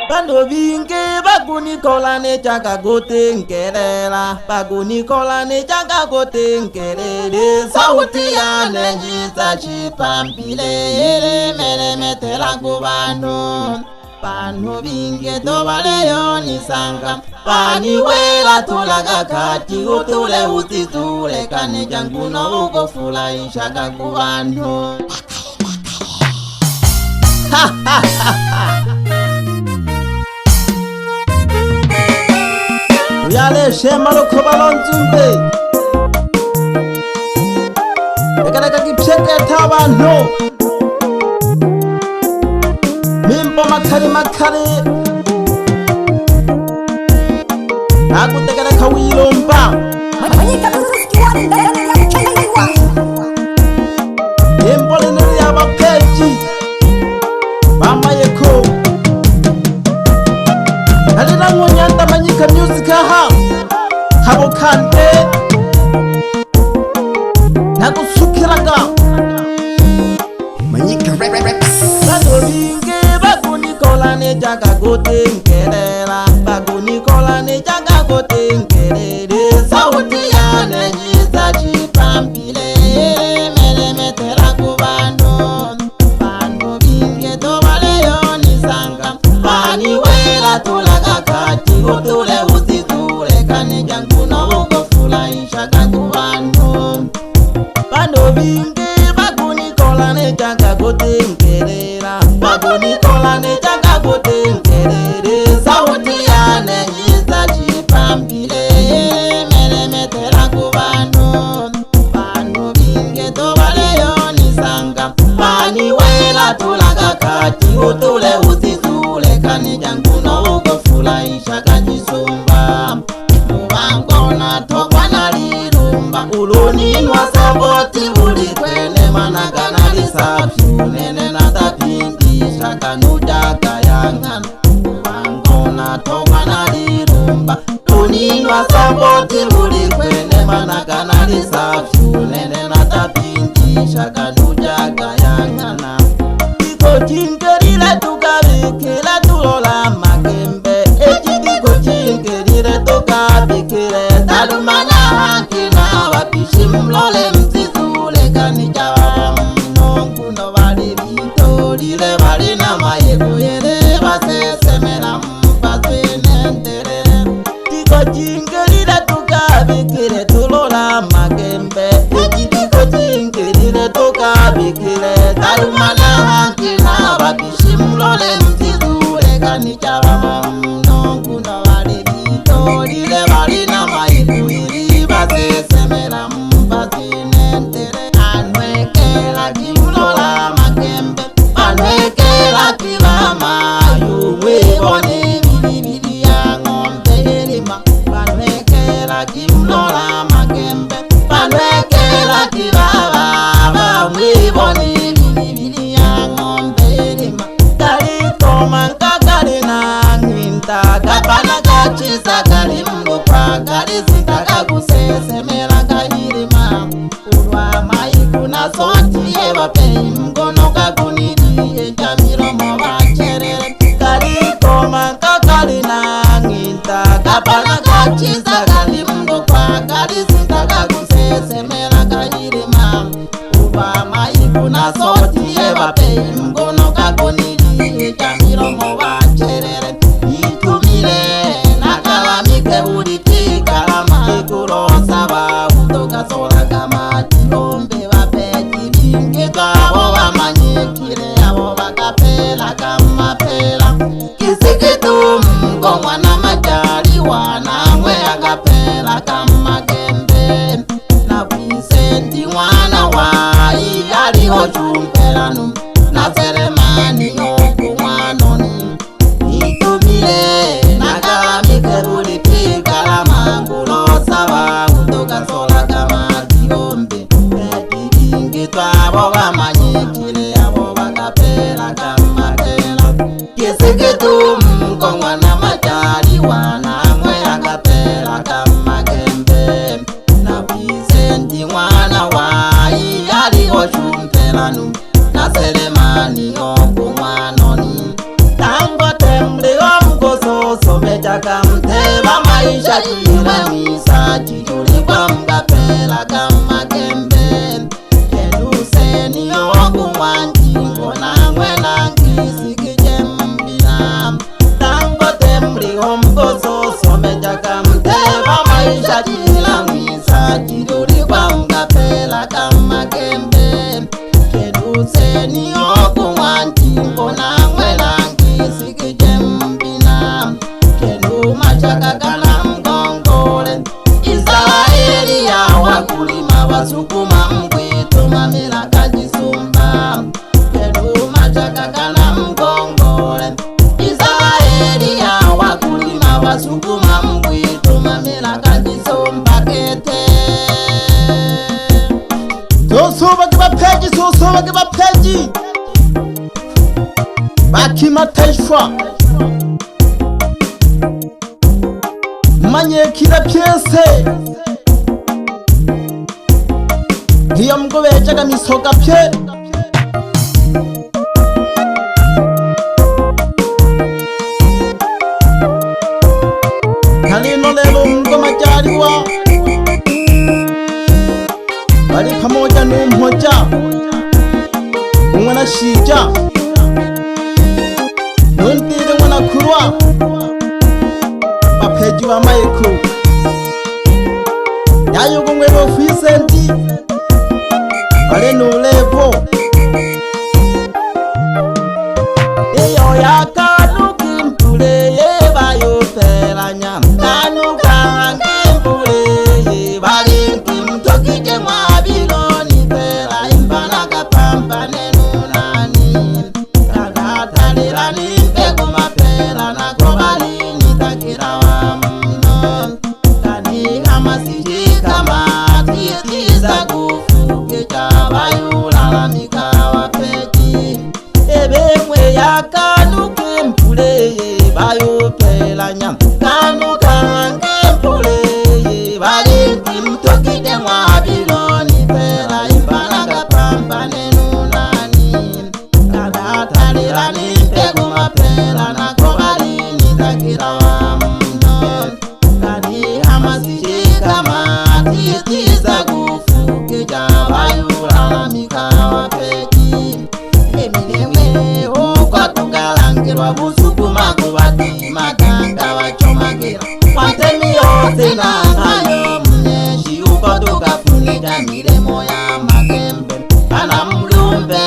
Bando vinge baguni kolane chaka gotengerera baguni kolane chaka gotengerere sauti ya nenjisa chipampile mere metela kubano pano vinge tobaleyo nisanga pani wera tulaga kati utule utitule kane janguno uko fula ishaka kubano ha ha ha ha. Yale shema loko balonzumbe Ekareka kipsheketa abantu Mimbo makari Nakutekereka wilomba Mimbo lineri yabakeji Mama yeko Halina ngunyanda manyika music aha Habo kante Nagusukiraga Manyika Bado vinge baguni kolane jaga gotengerera Baguni kolane jaga gotengerere Sauti ya nenjisa chipampile Mele metela kubando Bando vinge tobaleyo nisanga Pani wera tulaga kati utule utitule kane janguno uko fula ishaka kubano Bando vinge baguni kolane jaga gotengerera Baguni kolane jaga gotengerere Sauti ya nenjisa chipampile Mele metela kubano Bando vinge tobaleyo nisanga Pani wera tulaga kati utule utitule kane janguno uko fula ishaka jisumba Mubangona tokwa na lirumba Uluni nwa saboti uli kwene managana lisapyu Nene na tapindi shaka nudaka yangana Mubangona tokwa na lirumba Uluni nwa saboti uli kwene managana lisapyu Nene na tapindi shaka nudaka yangana Iko jingerile tukabikila tulola makembe Ejidiko jingerile tukabikile Talumana hakina wapishi mlole mzizule Kanijawa mnongu no wali vitolile Wali na mayeko yele wasesemela mpaswenentere Tiko jingerile tukabikile tulola makembe Ejidiko jingerile tukabikile Talumana hakina wapishi mlole mzizule Kanijawa mnongu no wali vitolile Wali na mayeko yele wasesemela mpaswenentere Anwekela kimlola makembe Anwekela kilama Yumwe bone bilibili ya ngombe elima Anwekela kimlola makembe Anwekela kilama Yumwe bone bilibili ya ngombe elima Kalito mankakali na ngwinta Kapana kachisa kali mlupa Kalisita kakusesemela kahirima Ulwa maiku na soti eva pei mgono kakunidi Ejamiromo bacherere Kaliko mankakali na nginta Kapana kachisa kali mlupa Kalisita kakusesemela kahirima Ulwa maiku na soti eva pei mgono kakunidi Ejamiromo bacherere Itumile nakalamike ulikikalama Ikurosa ba utoka sola kama Tiombe wapeti vinge Twabo wamanyikile Abo wakapela kama pela Kisikitu mgomwa na majali Wanamwe akapela kama gembe Na Vicenti mwana wai Aliho chumpelanu Na Seremani yoku mwanoni Itumile nakalamike ulikikalama Ngulosa ba utoka sola kama Tiombe Eti vinge Twabo wamanyikile Abo wakapela kama kela Kisikitu mgomwa na majali Wanamwe akapela kama gembe Na Vicenti mwana wai Aliho chumpelanu Na Seremani yoku mwanoni Tango temle chaka mteba maisha chira misa chijuri kwa mgapela kama kembe keduseni yoku wanjingo na mwena ngisikije mbina tango temri hombozo some chaka mteba maisha chira misa chijuri kwa mgapela kama kembe keduseni yoku wanjingo na mwena ngisikije mbina kenu machaka kana mgongole Israeli ya wakulima wasukuma mkwitu mamila kajisumba kenu machaka kana mgongole Israeli ya wakulima wasukuma mkwitu mamila kajisumba kete sosoba kibapeji bakimateshwa manye kila pyese hiyo mgobejaga misoga pye kalino lelo mgomajaliwa bali pamoja n'umhoja umwana shija nundire mwana kurwa bapeji wa maiko yayo gongwe bo fisenti ale nulevo iyo yakanuki mpule yebayo pelanya kanuka mpule yebali kimtokije mwabiloni pela imbana kapamba nenunani kanatalira nimpegu mapela nakobali nitakirawa mno kaniga masijika matitiza kufuke chabayula mikawa peji ebemwe yakanuke mpule bayo pelanya kanuka mpule bali kimtokije mwabiloni pela imbana kapamba nenunani kanatalira nimpegu mapela nakobali nitakirawa mno kaniga masijika matitiza kufuke chabayula mikawa peji emilemwe uko tukalangirwa busukuma kubati matanga wachomagira watemi yose nangayo mnyeshi uko tukafunika miremo ya makembe kana mlumbe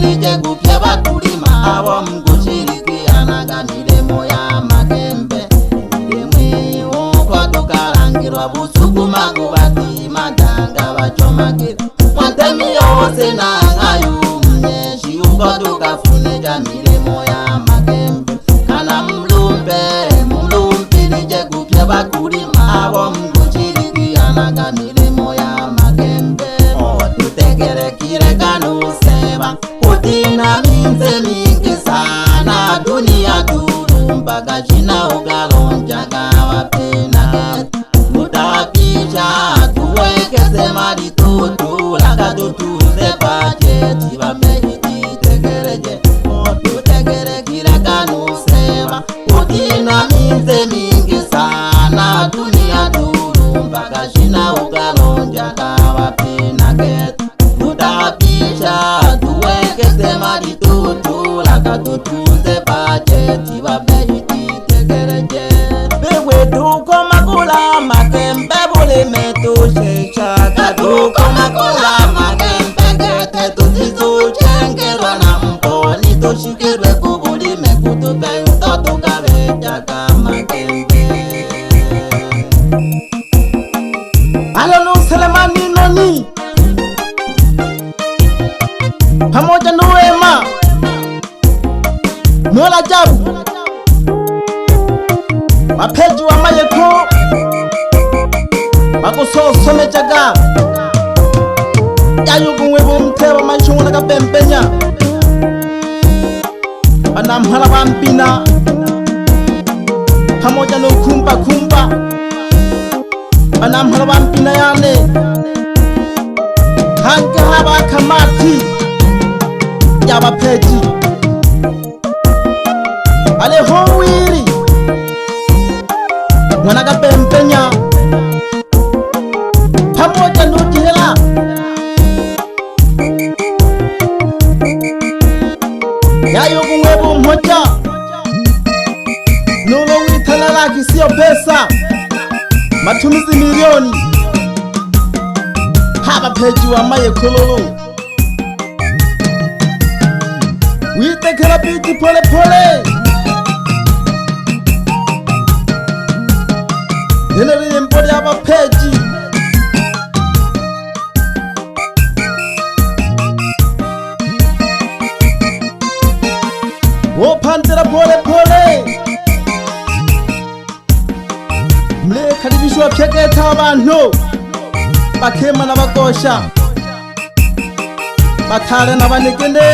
nije kupya bakulima abo mgushirikianaga miremo ya makembe emilemwe uko tukalangirwa busukuma kubati matanga wachomagira watemi yose nangayo mnyeshi uko tukafunika miremo ya makembe kana mlumbe nije kupya bakulima abo mgushirikianaga miremo ya makembe otutegerekire kanuseba utina minze mingi sana dunia turumbaga jina ugalonjaga wapena utapisha tuwekeze mali tutulaga tutunze bajeti bamejititegereje otutegerekire kanuseba utina minze mingi sana dunia turumbaga jina ugalonjaga wapena utapisha tuwekeze mali tutulaga tutunze bajeti bamejititegereje bewe tuko makula makembe bulime tusheshaga tuko makula makembe gete tutizochengerwa na mponi tushikirwe kubulime kutupe yuto tukabejaga makembe alonu selemani noni pamoja nuwema Mola jabu mapeji wa mayeko bakusosomejaga yayugumwe bumteba manshunguna kabembenya banamhala bampina pamoja nukumba kumba banamhala bampina yane hange haba kamati yabapeji ale howiri mwana kapempenya pamoja nujihela yayo kumwebu mmoja nulo witana laki sio pesa, matumizi milioni. Haba peji wa maye kololo witekela biti pole pole enelile mpole haba peji wopantela pole pole mlekaribishwa pyegeta abantu bakema n'abagosha batale n'abanegende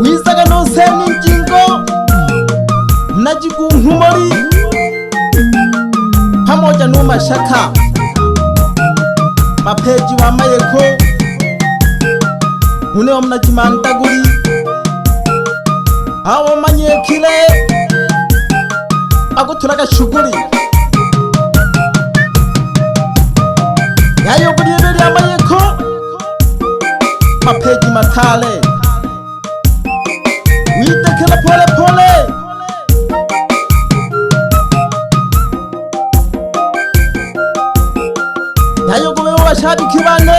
wisaga noseni njingo mnajigunkumori pamoja n'umashaka mapeji wa mayeko mune wa mnajimandaguri awo manyekile agutulaga shuguri yayo buliyebeli amayeko mapeji matale witekela pole pole yayo kubeho bashabiki bane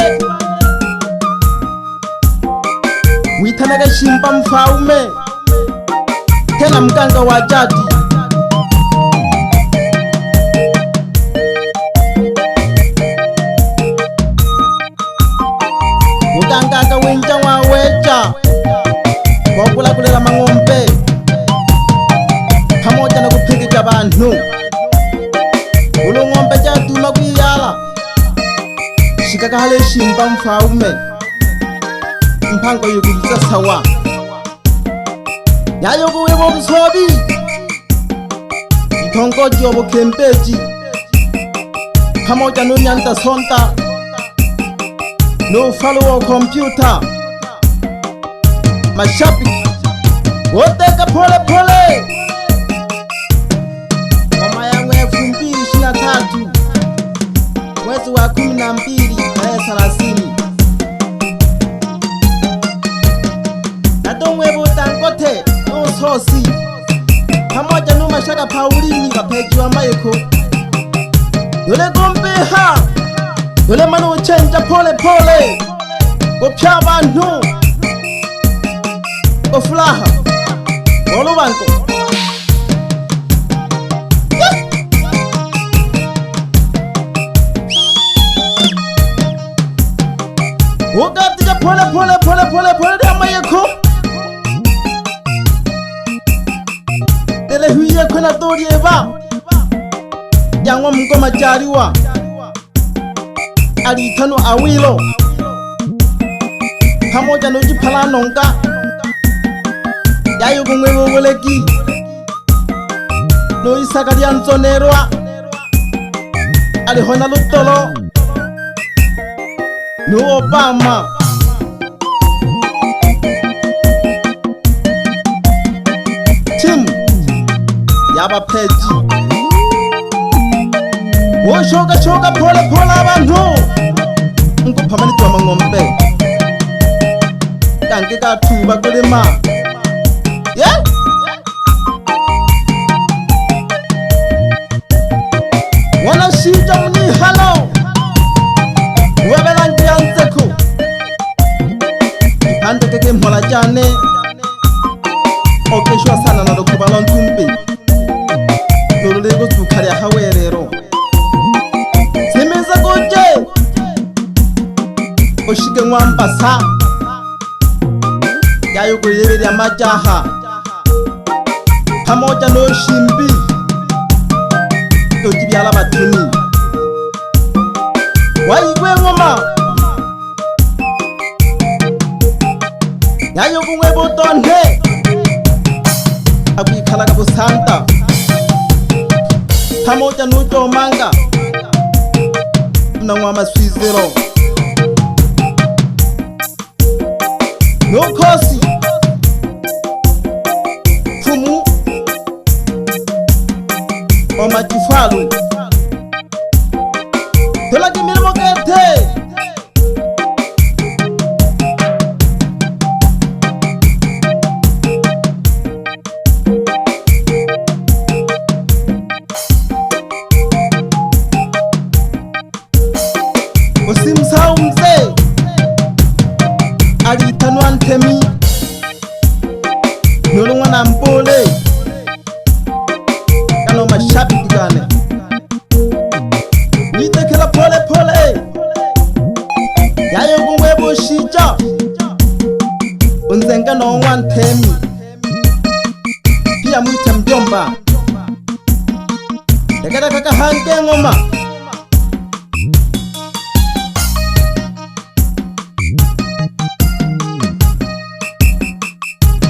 witanaga shimba mfaume tena mganga wa jadi muganga wenja wa weja wakula kulela mang'ombe pamoja na kupiga abantu ulo ng'ombe jatuma kwiyala shikaka hale shimba mfaume mpango yukuliza sawa yayo kuwebo busobi itongoji obukembeji pamoja n'unyanda sonta n'ufalo wa kompyuta mashabiki woteka pole pole mama yangu 2023 mwezi wa 12 tarehe 30 natomwebo Dangote sosi pamoja n'umashaka Paulini bapeji wa mayeko yole gombeha yole manu uchenja pole pole gopya abantu gofulaha olubanko ugatija pole pole pole pole pole ya mayeko ele huye kwena dori eba yangwa mngoma jariwa alitano awilo pamoja n'ujipala nonga yayo kumwe woleki no isaka lya nzonerwa alihona lutolo no Obama tim yabapeji woshoka shoka pole pole abantu nguphamanitwa mang'ombe kanke kathuba kulema yeah wana shija muni halo webela ntiyanzeko ipande keke mhola jane okeshwa sana na dokubalo ntumbi lolulego tukali hawerero semeza goje oshike mwambasa yayo kuyebeli amajaha pamoja n'oshimbi yojibyala batuni wayigwe ngoma yayo kumwe botonde akwikalaga busanta pamoja n'utomanga mnangwa amaswizero nokosi kifaru tolagi milimo gete usimsahau mzee alitanwa Ntemi nolungwa na Mpole kano mashabiki gane witekela pole pole yayo gungwe bushija unzenga no wa Ntemi pia mwite mjomba dekada kaka hange ngoma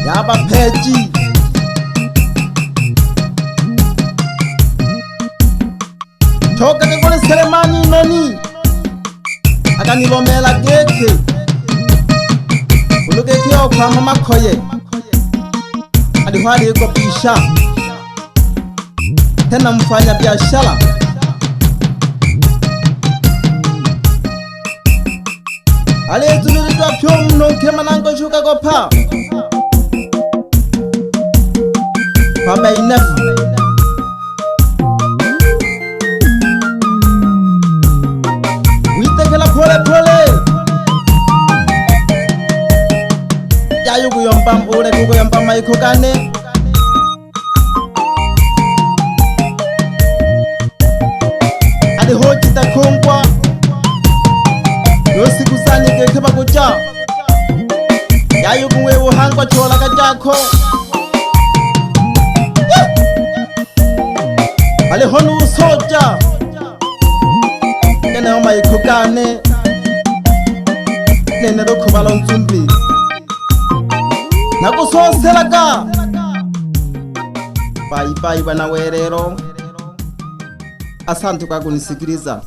yaba peji toka kagole Selemani noni akanilomela geke ulugeke okwa mama koye alihwali yuko pisha tena mfanya biashara aliyetulilitwa pyo mno nkema nango shuka gopa Papa enough. Witekela pole pole yayo kuyomba mpule kuyomba maiko kane adi hoji takongwa yosiku sanye kekeba kuja yayo kuwe uhangwa chola kajako ale honu soja kene oma ikukane nene rokubalo nzumbi nakusoselaga bye bye bana werero asante kwa kunisikiliza.